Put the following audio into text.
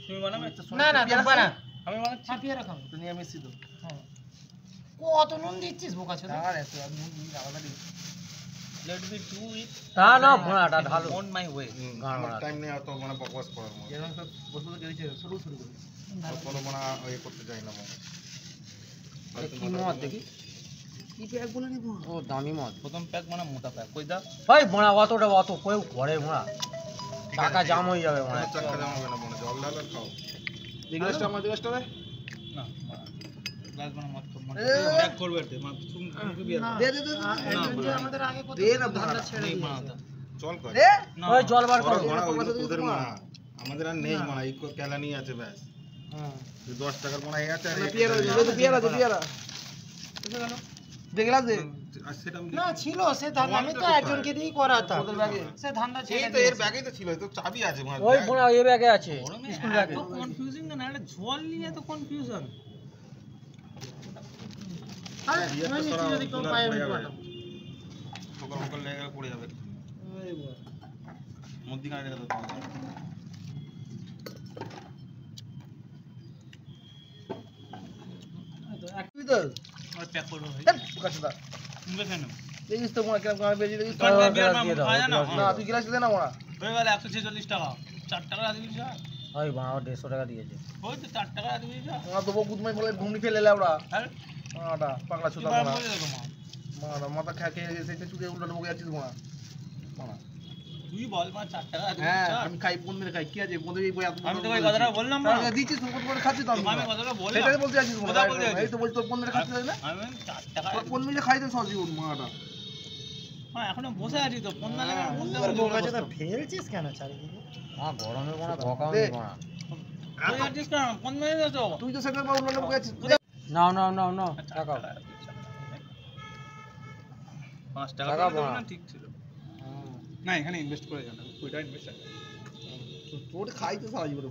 তুমি বানাবে? না না তুমি বানা। আমি বানাচ্ছি। হ্যাঁ পেয়ারা খাবো। তো নিরামিষই তো। হ্যাঁ কত নুন দিচ্ছিস বোকা ছোট? আর এত নুন দিবি না, আলাদা দিবি। Let me do it. না না ভোনাটা ঢালো On my way. আমার টাইম নেই অত মানে বকবাস করার মতো। যেমন সব বসে বসে গেছে শুরু করি। কোনো মানে ইয়ে করতে চাই না মনে। কি মদ দেখি কি প্যাক বলে নিব? ও দামি মদ প্রথম প্যাক মানে মোটা প্যাক। কই দাও? ভাই ভোনা অতটা অত কেউ করে ভোনা টাকা জাম হয়ে যাবে ভোনা চাকা জামা হবে না মনে, জল ঢাল আর খাও। এই গ্লাসটা আমার গ্লাসটা রে। না। গ্লাস বানা মত তো মানে প্যাক করবে তে মানে তুমি বিয়ার। দে দে দে। আমাদের আগে কত দে না ধান্দা ছেড়ে নেই দিয়েছে। বানাতা। চল কর। না। ওই জল বার করো মানা তোদের মানা। আমাদের আর নেই মানা, এই কেলানি আছে ব্যাস। হ্যাঁ 10 টাকার মানা এই আছে আর পিয়ারা আছে পিয়ারা দেখলা দে। আর সেটা আমি না ছিল সে ধান্দা, আমি তো একজনকে দিয়েই করাতাম। ওদের ব্যাগে সে ধান্দা এই ছেড়ে তো এর দিয়েছে। ব্যাগেই তো ছিল, এই তো চাবি আছে মানা। ওই ভোনা এই ব্যাগে আছে গরমে স্কুল এত ব্যাগে কনফিউজিং না, এটা জল নিয়ে এত কনফিউশন। আরে ইয়ে তো ওই সারা নিচে যদি কেউ গুলার পায়ে পড়ে আমি যাবে। পাঠাবো। সকাল সকাল লেগে গেলে পড়ে যাবে। মধ্যিখানে রেখে দাও তোমার। তুই তো আর প্যাক করো ভাই। কাছটা তুমি কেন? দেখিস তো মনে কেমন কামে বেরিয়ে দেখিস। কাটবে বিয়ার গ্লাস দিয়ে দাও, খাওয়া যায় না? গ্লাস না তুই গ্লাস দে না মোনা। হয়ে গেল 146 টাকা। 4 টাকা দিবি যা। ওই ভোনা 150 টাকা দিয়েছে ওই তো 4 টাকা দিবি যা। মোনা তো গুদমাই বলে ঘুমনি ফেলে লেওড়া। হ্যাঁ? মাটা পাগলা কি চোদা বার মোনা। বলে দেখো মা। মোনা মাথা খেয়ে সেই চুদে উল্টো বকে যাচ্ছিস মোনা। মোনা তুই বল মা 4 টাকা দিবি হ্যাঁ যা। আমি খাই পনেরো খাই কি আছে পনেরো বই এত আমি তো ওই কথাটা বললাম না। দিচ্ছিস তুই কত করে খাচ্ছিস তো আমি আমি কথাটা বললাম। সেটাই বলতে যাচ্ছিস মোনা। কোথায় বলতে এই তো বলছিস তোর পনেরো খাচ্ছিস না। আমি 4 টাকা। তোর পনেরো খাইতে সহজই উঠ মাটা। মা এখনো বসে আছি তো ফোন না লাগে বলতে তোর বোকা হবে। চোদা ফেলছিস কেন চারিদিকে? গরমে ভোনা ভকাও দে। নি ভোনা তুই আছিস কেন? ফোন মেরে দে তো। তুই তো সেখানে উল্টো বকে যাচ্ছিস। নাও নাও নাও নাও টাকা 5 টাকা টাকা দিলে বাড়া। না ঠিক ছিল। না এখানে ইনভেস্ট করে জানা ওইটা ইনভেস্ট আছে। তোর খাইতে সারা জীবন